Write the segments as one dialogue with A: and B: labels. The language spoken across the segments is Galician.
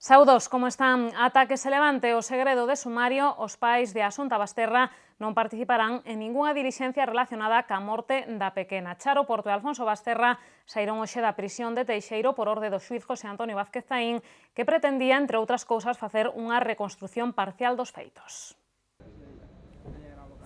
A: Saudos, como están? Ata que se levante o segredo de sumario, os pais de Asunta Basterra non participarán en ningunha dilixencia relacionada ca morte da pequena. Charo Porto e Alfonso Basterra saíron hoxe da prisión de Teixeiro por orde do xuíz José Antonio Vázquez Taín, que pretendía, entre outras cousas, facer unha reconstrución parcial dos feitos.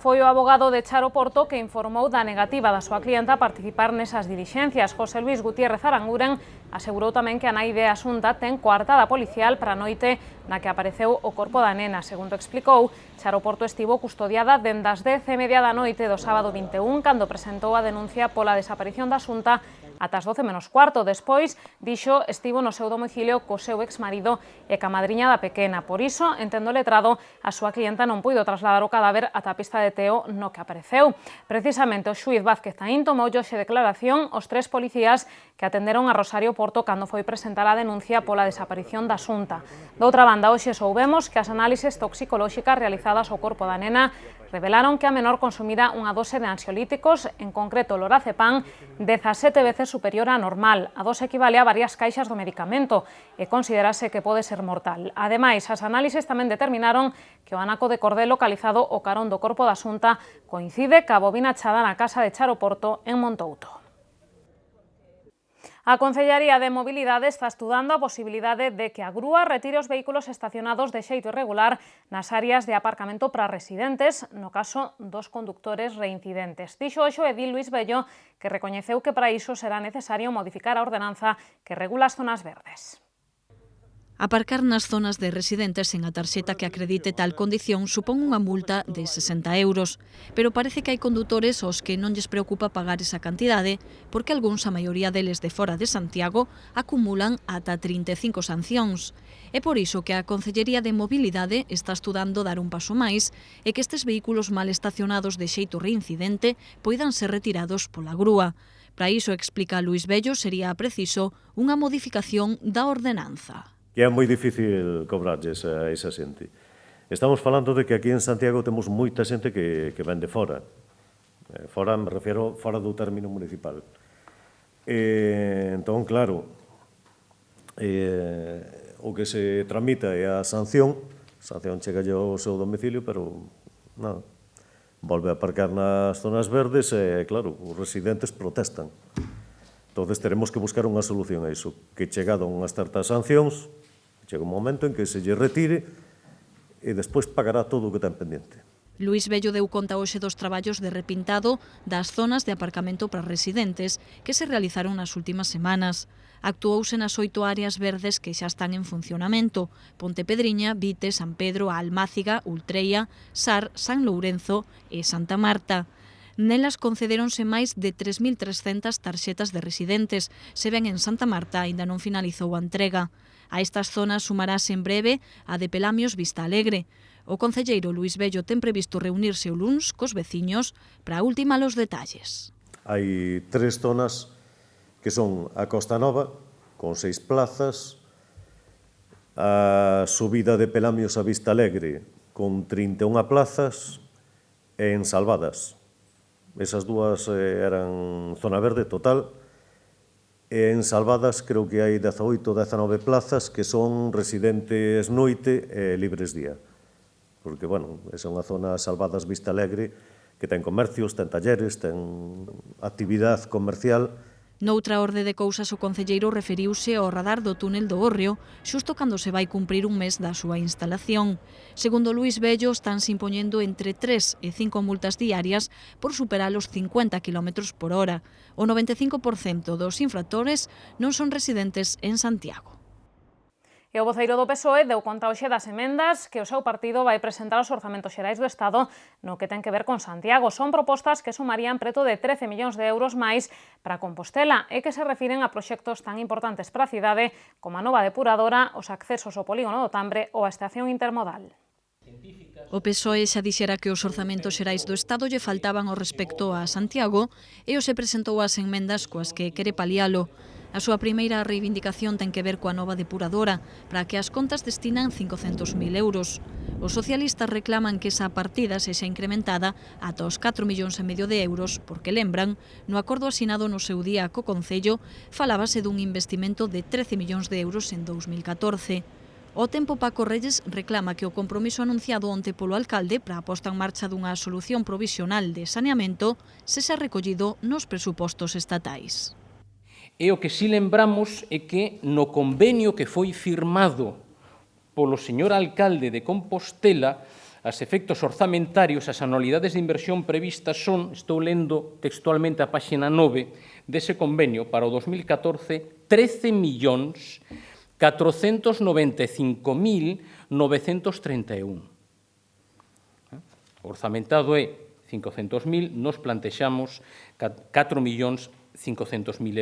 A: Foi o abogado de Charo Porto que informou da negativa da súa clienta a participar nesas dilixencias. José Luis Gutiérrez Aranguren asegurou tamén que a nai de Asunta ten coartada policial para a noite na que apareceu o corpo da nena. Segundo explicou, Charo Porto estivo custodiada dende as 10:30 da noite do sábado 21, cando presentou a denuncia pola desaparición da Asunta, ata as 12 menos cuarto. Despois, dixo, estivo no seu domicilio co seu exmarido e ca madriña da pequena. Por iso, entendo letrado, a súa clienta non puido trasladar o cadáver ata a pista de Teo no que apareceu. Precisamente o xuíz Vázquez Taín tomou hoxe declaración os 3 policías que atenderon a Rosario Porto cando foi presentar a denuncia pola desaparición da Asunta. Doutra banda, hoxe soubemos que as análises toxicolóxicas realizadas ao corpo da nena revelaron que a menor consumira unha dose de ansiolíticos, en concreto lorazepam, 17 veces superior á normal. A dose equivale a varias caixas do medicamento e considerase que pode ser mortal. Ademais, as análises tamén determinaron que o anaco de cordel localizado o carón do corpo da Asunta coincide ca bobina achada na casa de Charo Porto en Montouto. A Concellaría de Mobilidade está estudando a posibilidade de que a grúa retire os vehículos estacionados de xeito irregular nas áreas de aparcamento para residentes, no caso dos condutores reincidentes. Dixo hoxe o edil Luís Bello que recoñeceu que para iso será necesario modificar a ordenanza que regula as zonas verdes.
B: Aparcar nas zonas de residentes sen a tarxeta que acredite tal condición supón unha multa de 60 €, pero parece que hai condutores aos que non lles preocupa pagar esa cantidade porque algúns, a maioría deles de fora de Santiago, acumulan ata 35 sancións. É por iso que a Concellería de Mobilidade está estudando dar un paso máis e que estes vehículos mal estacionados de xeito reincidente poidan ser retirados pola grúa. Para iso, explica Luís Bello, sería preciso unha modificación da ordenanza.
C: Que é moi difícil cobrarlles a esa xente. Estamos falando de que aquí en Santiago temos moita xente que ven de fora. Fora, me refiero, fora do término municipal. Entón, claro, o que se tramita é a sanción chega ao seu domicilio, pero nada, volve a aparcar nas zonas verdes e, claro, os residentes protestan. Entón, teremos que buscar unha solución a iso, que chegado a unhas certas sancións, chega un momento en que se lle retire e despois pagará todo o que ten pendiente.
B: Luís Bello deu conta hoxe dos traballos de repintado das zonas de aparcamento para residentes que se realizaron nas últimas semanas. Actuouse nas 8 áreas verdes que xa están en funcionamento: Pontepedriña, Vite, San Pedro, a Almáciga, Ultreia, Sar, San Lourenzo e Santa Marta. Nelas concedéronse máis de 3.300 tarxetas de residentes, se ben en Santa Marta aínda non finalizou a entrega. A estas zonas sumarase en breve a de Pelamios Vista Alegre. O concelleiro Luís Bello ten previsto reunirse o luns cos veciños para ultimar os detalles.
C: Hai 3 zonas que son a Costa Nova, con 6 plazas, a subida de Pelamios a Vista Alegre, con 31 plazas, e en Salvadas. Esas dúas eran zona verde total, e en Salvadas creo que hai 18 ou 19 plazas que son residentes noite e libres día. Porque, bueno, é unha zona Salvadas Vista Alegre que ten comercios, ten talleres, ten actividade comercial.
B: Noutra orde de cousas, o concelleiro referiuse ao radar do túnel do Hórreo, xusto cando se vai cumprir un mes da súa instalación. Segundo Luís Bello, estánse impoñendo entre 3 e 5 multas diarias por superar os 50 km/h. O 95% dos infractores non son residentes en Santiago.
A: E o voceiro do PSOE deu conta hoxe das emendas que o seu partido vai presentar aos orzamentos xerais do Estado no que ten que ver con Santiago. Son propostas que sumarían preto de 13 millóns de euros máis para Compostela e que se refiren a proxectos tan importantes para a cidade como a nova depuradora, os accesos ao polígono do Tambre ou a estación intermodal.
B: O PSOE xa dixera que os orzamentos xerais do Estado lle faltaban ao respecto a Santiago e hoxe presentou as emendas coas que quere palialo. A súa primeira reivindicación ten que ver coa nova depuradora, para que as contas destinan 500.000 euros. Os socialistas reclaman que esa partida sexa incrementada ata os 4,5 millóns de euros, porque lembran, no acordo asinado no seu día co Concello, falábase dun investimento de 13 millóns de euros en 2014. Ao tempo, Paco Reyes reclama que o compromiso anunciado onte polo alcalde para a posta en marcha dunha solución provisional de saneamento se xa recollido nos presupostos estatais.
D: E o que si lembramos é que no convenio que foi firmado polo señor alcalde de Compostela, as efectos orzamentarios, as anualidades de inversión previstas son, estou lendo textualmente a páxina 9 dese convenio para o 2014, 13.495.931. O orzamentado é 500.000, nos plantexamos 4.500.000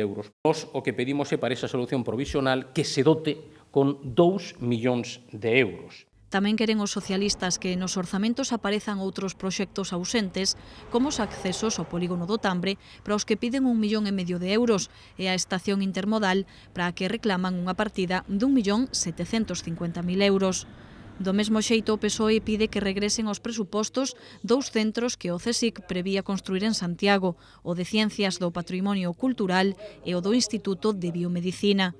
D: euros. Nos o que pedimos é para esa solución provisional que se dote con 2 millóns de euros.
B: Tamén queren os socialistas que nos orzamentos aparezan outros proxectos ausentes, como os accesos ao polígono do Tambre, para os que piden 1,5 millón de euros, e a estación intermodal, para a que reclaman unha partida de 1.750.000 euros. Do mesmo xeito, o PSOE pide que regresen aos presupostos 2 centros que o CSIC prevía construir en Santiago, o de Ciencias do Patrimonio Cultural e o do Instituto de Biomedicina.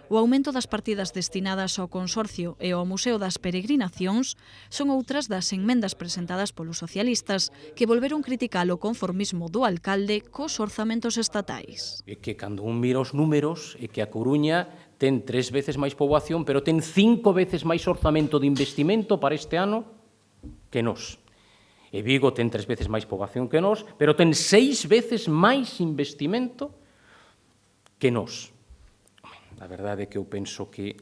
B: O aumento das partidas destinadas ao Consorcio e ao Museo das Peregrinacións son outras das enmendas presentadas polos socialistas que volveron criticar o conformismo do alcalde cos orzamentos estatais.
D: É que cando un mira os números é que a Coruña ten 3 veces máis poboación, pero ten 5 veces máis orzamento de investimento para este ano que nós. E Vigo ten 3 veces máis poboación que nós, pero ten 6 veces máis investimento que nós. A verdade é que eu penso que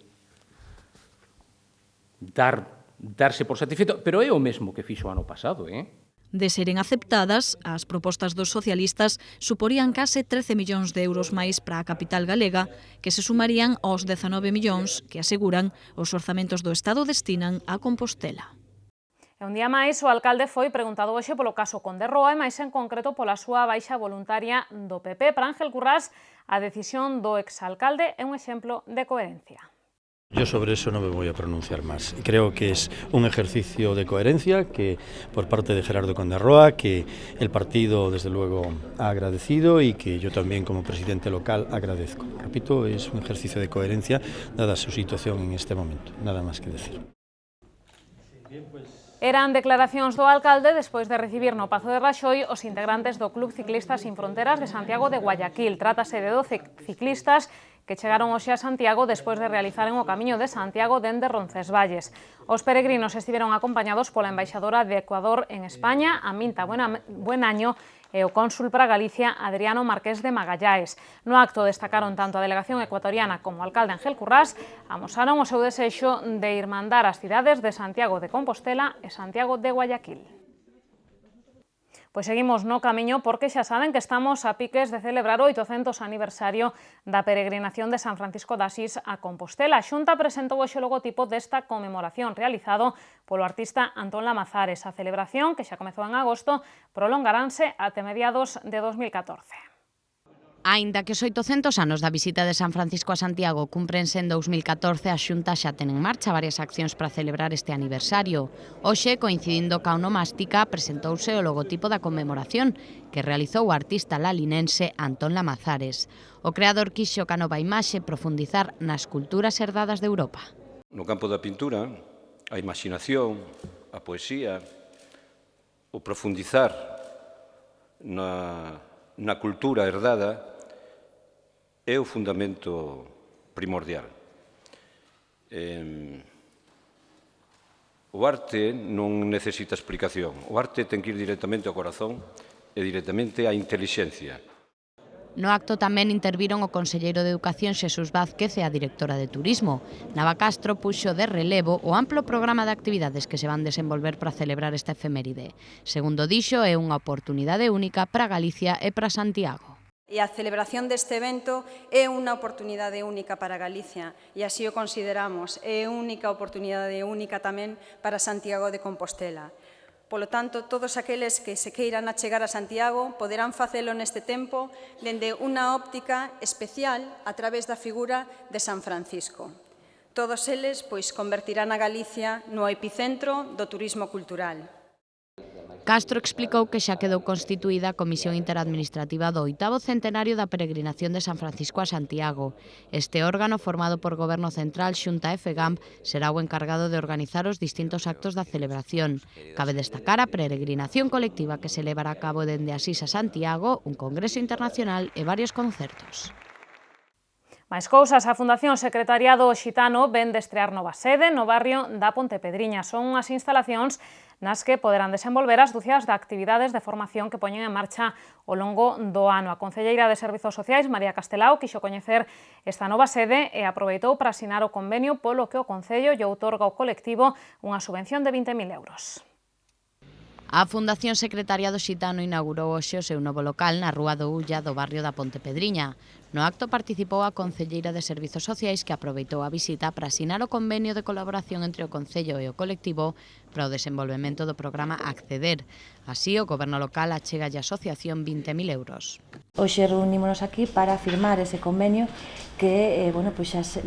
D: darse por satisfeito, pero é o mesmo que fixo o ano pasado,
B: De seren aceptadas, as propostas dos socialistas suporían case 13 millóns de euros máis para a capital galega, que se sumarían aos 19 millóns que aseguran os orzamentos do Estado destinan a Compostela.
A: E un día máis, o alcalde foi preguntado hoxe polo caso Conde Roa e máis en concreto pola súa baixa voluntaria do PP. Para Ángel Currás, a decisión do exalcalde é un exemplo de coherencia.
E: Yo sobre eso no me voy a pronunciar más. Creo que es un ejercicio de coherencia que por parte de Gerardo Conde Roa, que el partido desde luego ha agradecido y que yo también como presidente local agradezco. Repito, es un ejercicio de coherencia dada su situación en este momento. Nada más que decir.
A: Eran declaracións do alcalde despois de recibir no Pazo de Raxoi os integrantes do Club Ciclistas Sin Fronteras de Santiago de Guayaquil. Trátase de 12 ciclistas que chegaron hoxe a Santiago despois de realizaren o camiño de Santiago dende Roncesvalles. Os peregrinos estiveron acompañados pola embaixadora de Ecuador en España, Aminta Buenaño, e o cónsul para Galicia, Adriano Marqués de Magallaes. No acto destacaron tanto a delegación ecuatoriana como o alcalde Ángel Currás, amosaron o seu desexo de irmandar as cidades de Santiago de Compostela e Santiago de Guayaquil. Pois seguimos no camiño porque xa saben que estamos a piques de celebrar o 800 aniversario da peregrinación de San Francisco de Asís a Compostela. A Xunta presentou hoxe o logotipo desta conmemoración realizado polo artista Antón Lamazares. A celebración, que xa comezou en agosto, prolongaránse até mediados de 2014.
F: Aínda que os 800 anos da visita de San Francisco a Santiago cumprense en 2014, a Xunta xa ten en marcha varias accións para celebrar este aniversario. Hoxe, coincidindo ca onomástica, presentouse o logotipo da conmemoración que realizou o artista lalinense Antón Lamazares. O creador quixo ca nova imaxe profundizar nas culturas herdadas de Europa.
G: No campo da pintura, a imaginación, a poesía, o profundizar na cultura herdada é o fundamento primordial. O arte non necesita explicación. O arte ten que ir directamente ao corazón e directamente á intelixencia.
F: No acto tamén interviron o conselleiro de Educación Xesús Vázquez e a directora de Turismo. Nava Castro puxo de relevo o amplo programa de actividades que se van desenvolver para celebrar esta efeméride. Segundo dixo, é unha oportunidade única para Galicia e para Santiago.
H: E a celebración deste evento é unha oportunidade única para Galicia e así o consideramos. É única oportunidade única tamén para Santiago de Compostela. Polo tanto, todos aqueles que se queiran achegar a Santiago poderán facelo neste tempo dende unha óptica especial a través da figura de San Francisco. Todos eles, pois, convertirán a Galicia no epicentro do turismo cultural.
F: Castro explicou que xa quedou constituída a Comisión Interadministrativa do 8º centenario da peregrinación de San Francisco a Santiago. Este órgano, formado por Goberno Central, Xunta e FEGAMP, será o encargado de organizar os distintos actos da celebración. Cabe destacar a peregrinación colectiva que se levará a cabo dende Asís a Santiago, un congreso internacional e varios concertos.
A: Máis cousas, a Fundación Secretariado Xitano ven de estrear nova sede no barrio da Pontepedriña. Son unhas instalacións nas que poderán desenvolver as dúcias de actividades de formación que poñen en marcha ao longo do ano. A concelleira de Servizos Sociais, María Castelao, quixo coñecer esta nova sede e aproveitou para asinar o convenio polo que o Concello lle outorga ao colectivo unha subvención de 20.000 euros.
F: A Fundación Secretariado Xitano inaugurou hoxe o seu novo local na Rúa do Ulla do barrio da Pontepedriña. No acto participou a concelleira de Servizos Sociais que aproveitou a visita para asinar o convenio de colaboración entre o Concello e o colectivo para o desenvolvemento do programa Acceder. Así, o Goberno local achega a asociación 20.000 euros.
I: Hoxe reunímonos aquí para firmar ese convenio que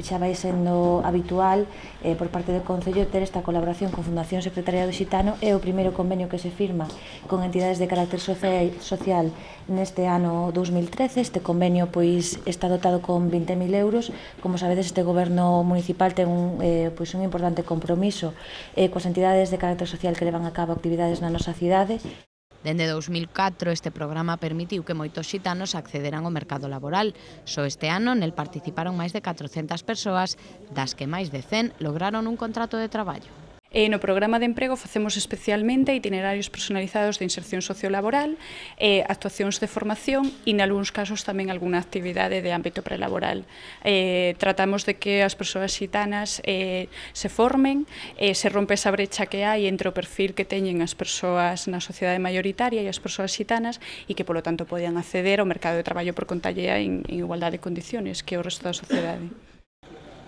I: xa vai sendo habitual por parte do Concello ter esta colaboración con Fundación Secretariado Xitano. É o primeiro convenio que se firma con entidades de carácter social neste ano 2013. Este convenio está dotado con 20.000 euros. Como sabedes, este Goberno municipal ten un importante compromiso coas entidades de carácter social que levan a cabo actividades na nosa cidade.
F: Dende 2004, este programa permitiu que moitos xitanos accederan ao mercado laboral. Só este ano, nel participaron máis de 400 persoas, das que máis de 100 lograron un contrato de traballo.
J: No programa de emprego facemos especialmente itinerarios personalizados de inserción sociolaboral, actuacións de formación e, nalgúns casos, tamén algunha actividade de ámbito prelaboral. Tratamos de que as persoas xitanas se formen, se rompe esa brecha que hai entre o perfil que teñen as persoas na sociedade maioritaria e as persoas xitanas e que, polo tanto, poden acceder ao mercado de traballo por conta allea en igualdade de condiciones que o resto da sociedade.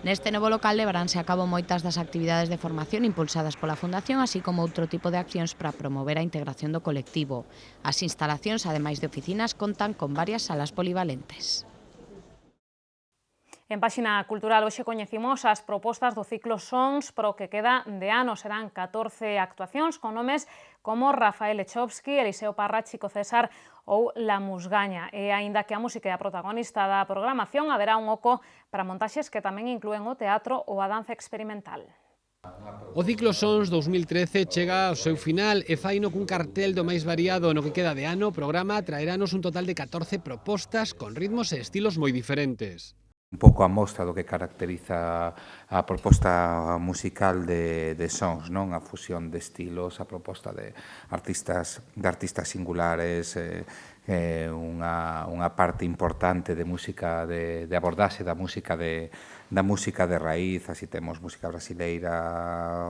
F: Neste novo local levaránse a cabo moitas das actividades de formación impulsadas pola Fundación, así como outro tipo de accións para promover a integración do colectivo. As instalacións, ademais de oficinas, contan con varias salas polivalentes.
A: En Páxina Cultural hoxe coñecimos as propostas do ciclo Sons pro que queda de ano. Serán 14 actuacións con nomes como Rafael Lechovsky, Eliseo Parra, Chico César ou La Musgaña. E aínda que a música é a protagonista da programación, haberá un oco para montaxes que tamén inclúen o teatro ou a danza experimental.
K: O ciclo Sons 2013 chega ao seu final e faino cun cartel do máis variado no que queda de ano. O programa traeranos un total de 14 propostas con ritmos e estilos moi diferentes.
L: Un pouco a mostra do que caracteriza a proposta musical de Sons, non? A fusión de estilos, a proposta de artistas singulares, unha parte importante de música de abordaxe da música de raíz. Así temos música brasileira,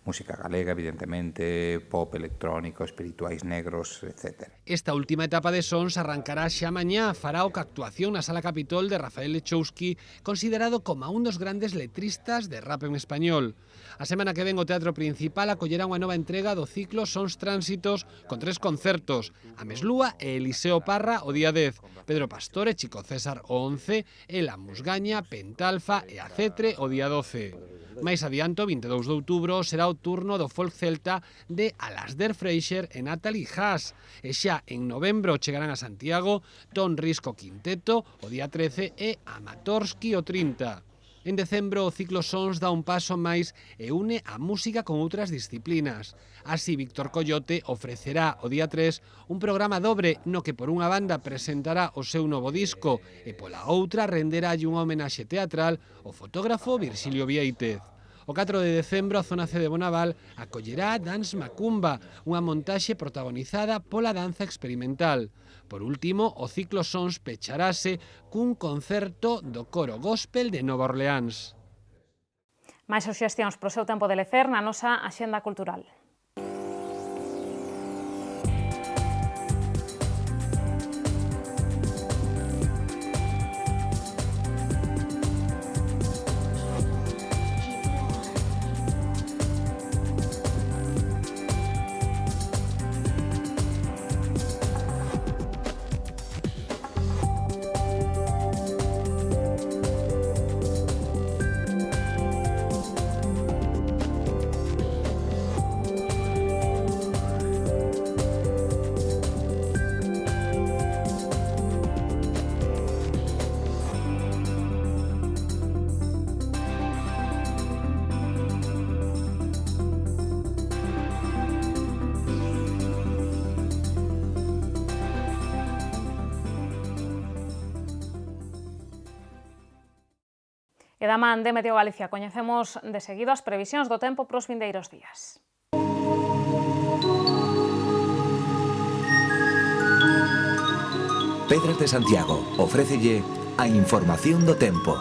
L: música galega, evidentemente, pop electrónico, espirituais negros, etc.
K: Esta última etapa de Sons arrancará xa mañá. Fará o que actuación na Sala Capitol de Rafael Lechovsky, considerado como un dos grandes letristas de rap en español. A semana que ven o Teatro Principal acollerá unha nova entrega do ciclo Sons Tránsitos con 3 concertos: a Meslúa e Eliseo Parra o día 10, Pedro Pastore, Chico César o 11 e La Musgaña, Pentalfa e a Cetre o día 12. Máis adianto, 22 de outubro, será o turno do folk celta de Alasdair Fraser e Natalie Haas. E xa en novembro chegarán a Santiago Ton Risco Quinteto o día 13 e Amatorski o 30. En decembro, o ciclo Sons dá un paso máis e une a música con outras disciplinas. Así, Víctor Coyote ofrecerá o día 3 un programa dobre no que por unha banda presentará o seu novo disco e pola outra renderálle unha homenaxe teatral ao fotógrafo Virxilio Vieitez. O 4 de decembro, a Zona C de Bonaval acollerá Dance Macumba, unha montaxe protagonizada pola danza experimental. Por último, o ciclo Sons pecharase cun concerto do coro gospel de Nova Orleans.
A: Máis suxestións pro seu tempo de lecer na nosa axenda cultural. E da man de Meteo Galicia coñecemos de seguido as previsións do tempo para os vindeiros días.
M: Pedras de Santiago ofrécelle a información do tempo.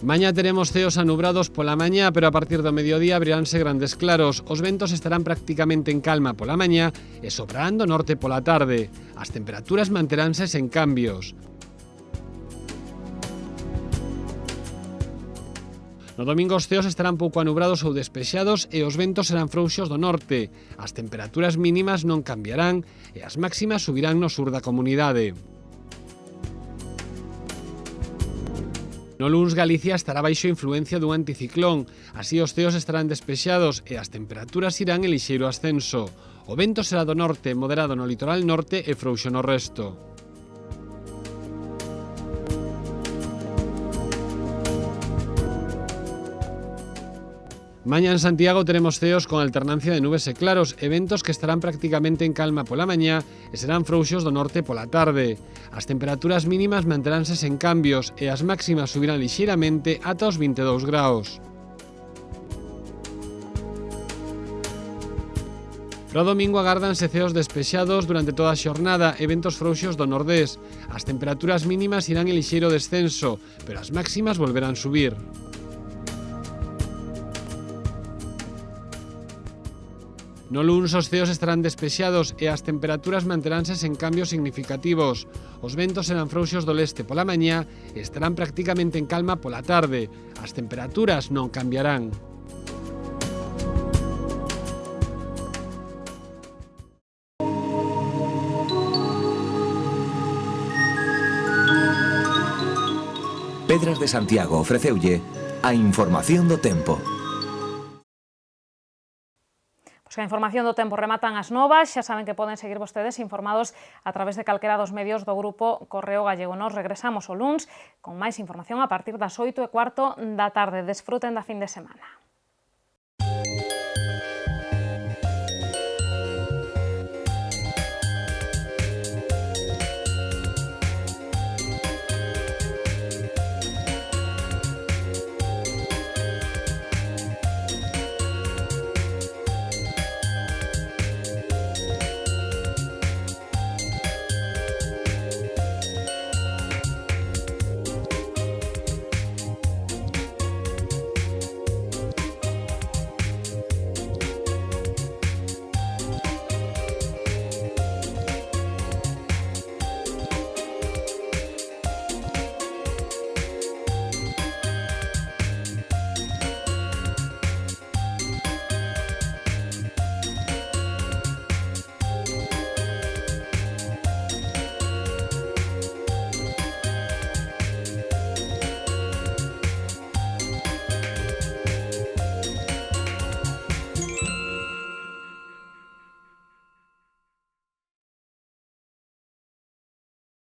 K: Mañá teremos ceos anubrados pola mañá, pero a partir do mediodía abriránse grandes claros. Os ventos estarán prácticamente en calma pola mañá e soprarán do norte pola tarde. As temperaturas manteránse sen cambios. No domingo os ceos estarán pouco anubrados ou despexados e os ventos serán frouxos do norte. As temperaturas mínimas non cambiarán e as máximas subirán no sur da comunidade. No luns Galicia estará baixo influencia dun anticiclón, así os ceos estarán despexados e as temperaturas irán en lixeiro ascenso. O vento será do norte, moderado no litoral norte e frouxo no resto. Mañá en Santiago teremos ceos con alternancia de nubes e claros e ventos que estarán prácticamente en calma pola mañá e serán frouxos do norte pola tarde. As temperaturas mínimas manteránse sen cambios e as máximas subirán lixeiramente ata os 22 graus. Para o domingo agárdanse ceos despexados durante toda a xornada e ventos frouxos do nordés. As temperaturas mínimas irán en lixeiro descenso, pero as máximas volverán subir. No luns os ceos estarán despexados e as temperaturas manteránse sen cambios significativos. Os ventos serán frouxos do leste pola mañá e estarán prácticamente en calma pola tarde. As temperaturas non cambiarán.
M: Pedras de Santiago ofreceulle a información do tempo.
A: A información do tempo rematan as novas, xa saben que poden seguir vostedes informados a través de calquera dos medios do grupo Correo Gallego. Nos regresamos o luns con máis información a partir das 8:15 da tarde. Desfruten da fin de semana.